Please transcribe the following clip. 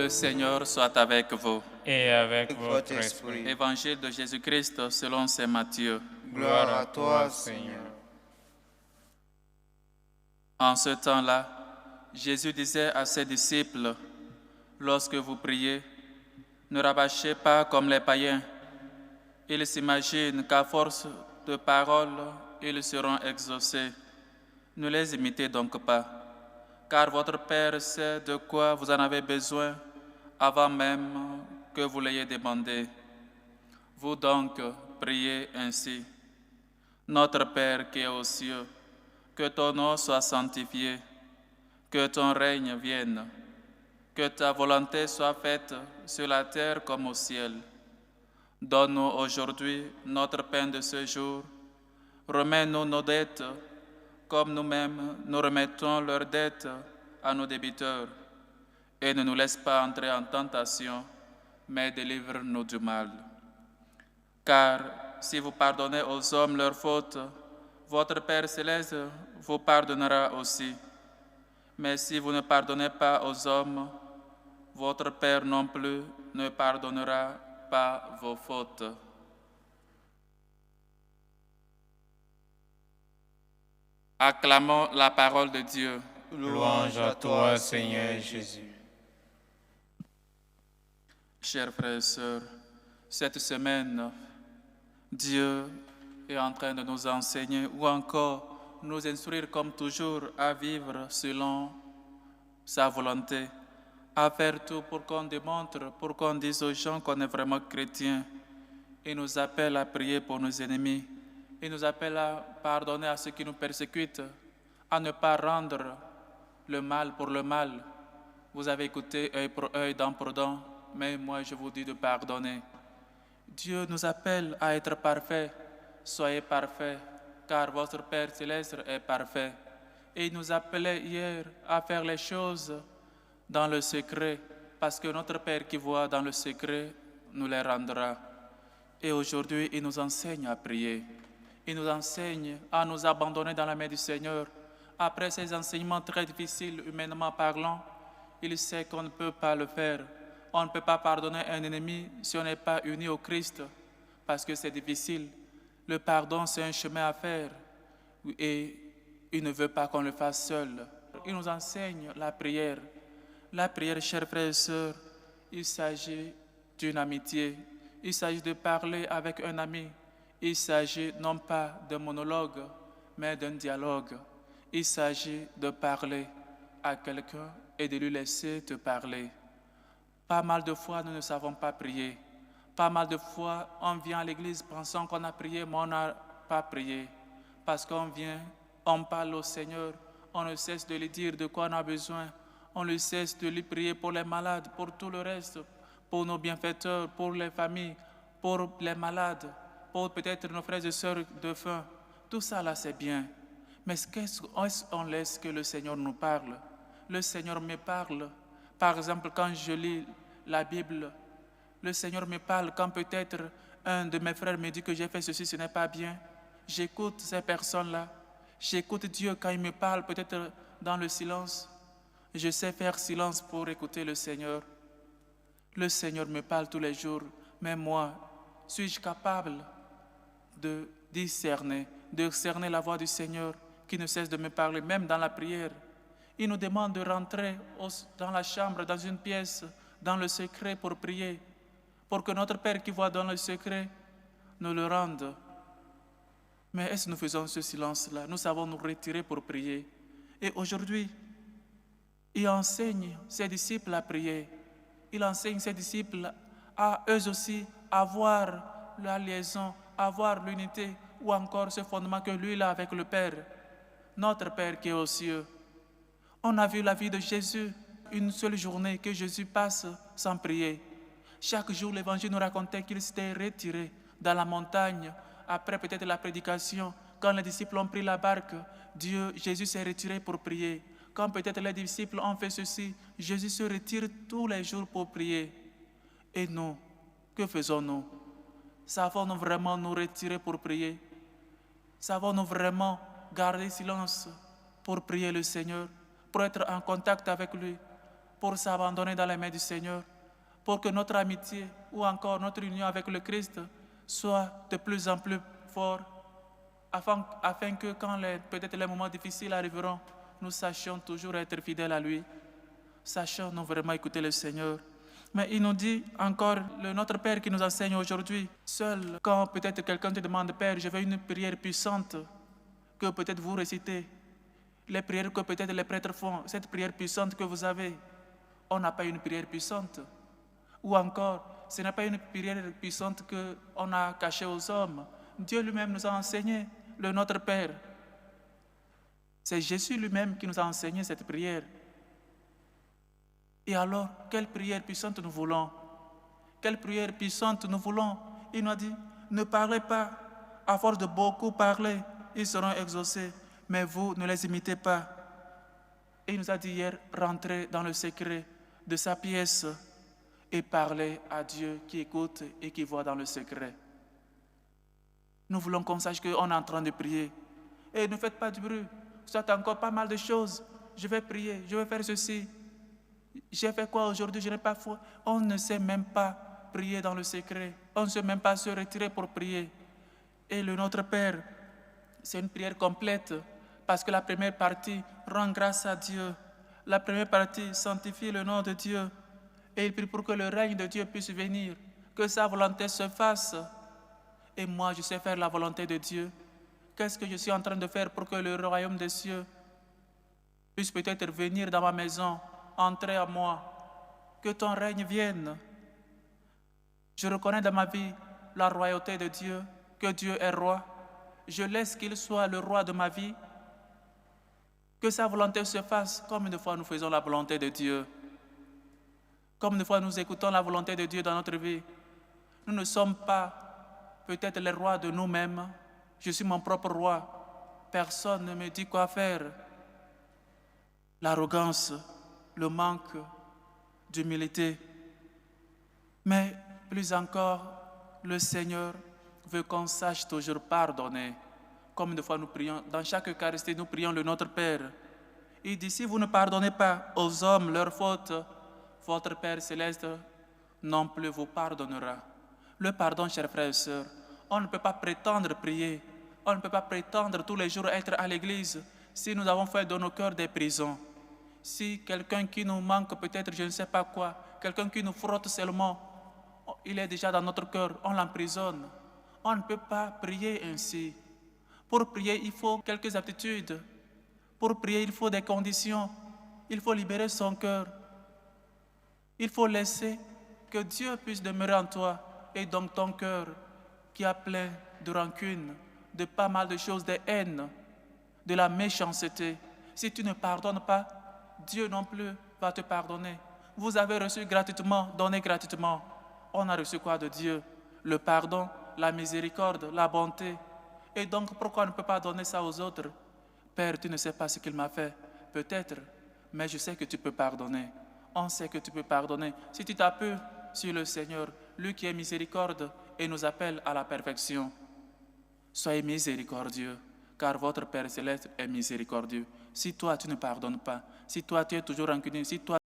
Le Seigneur soit avec vous. et avec votre esprit. esprit. Évangile de Jésus-Christ selon saint Matthieu. Gloire à toi, Seigneur. En ce temps-là, Jésus disait à ses disciples, « Lorsque vous priez, ne rabâchez pas comme les païens. Ils s'imaginent qu'à force de paroles, ils seront exaucés. Ne les imitez donc pas, car votre Père sait de quoi vous en avez besoin avant même que vous l'ayez demandé. Vous donc priez ainsi. Notre Père qui est aux cieux, que ton nom soit sanctifié, que ton règne vienne, que ta volonté soit faite sur la terre comme au ciel. Donne-nous aujourd'hui notre pain de ce jour. Remets-nous nos dettes, comme nous-mêmes nous remettons leurs dettes à nos débiteurs. Et ne nous laisse pas entrer en tentation, mais délivre-nous du mal. Car si vous pardonnez aux hommes leurs fautes, votre Père céleste vous pardonnera aussi. Mais si vous ne pardonnez pas aux hommes, votre Père non plus ne pardonnera pas vos fautes. Acclamons la parole de Dieu. Louange à toi, Seigneur Jésus. Chers frères et sœurs, cette semaine, Dieu est en train de nous enseigner ou encore nous instruire comme toujours à vivre selon sa volonté, à faire tout pour qu'on démontre, pour qu'on dise aux gens qu'on est vraiment chrétien. Il nous appelle à prier pour nos ennemis. Il nous appelle à pardonner à ceux qui nous persécutent, à ne pas rendre le mal pour le mal. Vous avez écouté œil pour œil, dent pour dent, mais moi je vous dis de pardonner. Dieu nous appelle à être parfaits. Soyez parfaits, car votre Père céleste est parfait. Et il nous appelait hier à faire les choses dans le secret, parce que notre Père qui voit dans le secret nous les rendra. Et aujourd'hui, il nous enseigne à prier. Il nous enseigne à nous abandonner dans la main du Seigneur. Après ces enseignements très difficiles, humainement parlant, il sait qu'on ne peut pas le faire. On ne peut pas pardonner un ennemi si on n'est pas uni au Christ, parce que c'est difficile. Le pardon, c'est un chemin à faire et il ne veut pas qu'on le fasse seul. Il nous enseigne la prière. La prière, chers frères et sœurs, il s'agit d'une amitié. Il s'agit de parler avec un ami. Il s'agit non pas d'un monologue, mais d'un dialogue. Il s'agit de parler à quelqu'un et de lui laisser te parler. Pas mal de fois, nous ne savons pas prier. Pas mal de fois, on vient à l'église pensant qu'on a prié, mais on n'a pas prié. Parce qu'on vient, on parle au Seigneur, on ne cesse de lui dire de quoi on a besoin. On ne cesse de lui prier pour les malades, pour tout le reste, pour nos bienfaiteurs, pour les familles, pour les malades, pour peut-être nos frères et sœurs de faim. Tout ça là, c'est bien. Mais est-ce qu'on laisse que le Seigneur nous parle? Le Seigneur me parle. Par exemple, quand je lis la Bible, le Seigneur me parle quand peut-être un de mes frères me dit que j'ai fait ceci, ce n'est pas bien. J'écoute ces personnes-là. J'écoute Dieu quand il me parle, peut-être dans le silence. Je sais faire silence pour écouter le Seigneur. Le Seigneur me parle tous les jours, mais moi, suis-je capable de discerner la voix du Seigneur qui ne cesse de me parler, même dans la prière? Il nous demande de rentrer dans la chambre, dans une pièce, dans le secret pour prier, pour que notre Père qui voit dans le secret nous le rende. Mais est-ce que nous faisons ce silence-là? Nous savons nous retirer pour prier. Et aujourd'hui, il enseigne ses disciples à prier. Il enseigne ses disciples à eux aussi avoir la liaison, avoir l'unité, ou encore ce fondement que lui a avec le Père, notre Père qui est aux cieux. On a vu la vie de Jésus, une seule journée que Jésus passe sans prier. Chaque jour, l'Évangile nous racontait qu'il s'était retiré dans la montagne, après peut-être la prédication. Quand les disciples ont pris la barque, Jésus s'est retiré pour prier. Quand peut-être les disciples ont fait ceci, Jésus se retire tous les jours pour prier. Et nous, que faisons-nous? Savons-nous vraiment nous retirer pour prier? Savons-nous vraiment garder silence pour prier le Seigneur, pour être en contact avec lui? pour s'abandonner dans les mains du Seigneur, pour que notre amitié ou encore notre union avec le Christ soit de plus en plus fort, afin que quand peut-être les moments difficiles arriveront, nous sachions toujours être fidèles à lui, sachions nous vraiment écouter le Seigneur. Mais il nous dit encore, notre Père qui nous enseigne aujourd'hui, seul quand peut-être quelqu'un te demande, Père, je veux une prière puissante, que peut-être vous récitez, les prières que peut-être les prêtres font, cette prière puissante que vous avez, on n'a pas une prière puissante. Ou encore, ce n'est pas une prière puissante qu'on a cachée aux hommes. Dieu lui-même nous a enseigné, le Notre Père. C'est Jésus lui-même qui nous a enseigné cette prière. Et alors, quelle prière puissante nous voulons? Quelle prière puissante nous voulons? Il nous a dit, ne parlez pas. À force de beaucoup parler, ils seront exaucés. Mais vous, ne les imitez pas. Et il nous a dit hier, rentrez dans le secret de sa pièce et parlez à Dieu qui écoute et qui voit dans le secret. Nous voulons qu'on sache qu'on est en train de prier. Et ne faites pas du bruit. Soit encore pas mal de choses. Je vais prier, je vais faire ceci. J'ai fait quoi aujourd'hui? Je n'ai pas foi. On ne sait même pas prier dans le secret. On ne sait même pas se retirer pour prier. Et le Notre Père, c'est une prière complète. Parce que la première partie rend grâce à Dieu. La première partie sanctifie le nom de Dieu. Et il prie pour que le règne de Dieu puisse venir. Que sa volonté se fasse. Et moi, je sais faire la volonté de Dieu. Qu'est-ce que je suis en train de faire pour que le royaume des cieux puisse peut-être venir dans ma maison, entrer à moi, que ton règne vienne. Je reconnais dans ma vie la royauté de Dieu, que Dieu est roi. Je laisse qu'il soit le roi de ma vie, que sa volonté se fasse. Comme une fois nous faisons la volonté de Dieu, comme une fois nous écoutons la volonté de Dieu dans notre vie. Nous ne sommes pas peut-être les rois de nous-mêmes. Je suis mon propre roi. Personne ne me dit quoi faire. L'arrogance, le manque d'humilité. Mais plus encore, le Seigneur veut qu'on sache toujours pardonner. Comme une fois nous prions, dans chaque Eucharistie, nous prions le Notre Père. Il dit, si vous ne pardonnez pas aux hommes leurs fautes, votre Père céleste non plus vous pardonnera. Le pardon, chers frères et sœurs, on ne peut pas prétendre prier, on ne peut pas prétendre tous les jours être à l'église si nous avons fait de nos cœurs des prisons. Si quelqu'un qui nous manque peut-être je ne sais pas quoi, quelqu'un qui nous frotte seulement, il est déjà dans notre cœur, on l'emprisonne. On ne peut pas prier ainsi. Pour prier, il faut quelques aptitudes. Pour prier, il faut des conditions. Il faut libérer son cœur. Il faut laisser que Dieu puisse demeurer en toi. Et donc ton cœur, qui est plein de rancune, de pas mal de choses, de haine, de la méchanceté. Si tu ne pardonnes pas, Dieu non plus va te pardonner. Vous avez reçu gratuitement, donné gratuitement. On a reçu quoi de Dieu? Le pardon, la miséricorde, la bonté. Et donc, pourquoi on ne peut pas donner ça aux autres? Père, tu ne sais pas ce qu'il m'a fait. Peut-être, mais je sais que tu peux pardonner. On sait que tu peux pardonner. Si tu t'appuies sur le Seigneur, lui qui est miséricorde et nous appelle à la perfection. Soyez miséricordieux, car votre Père céleste est miséricordieux. Si toi, tu ne pardonnes pas, si toi, tu es toujours rancunier, si toi,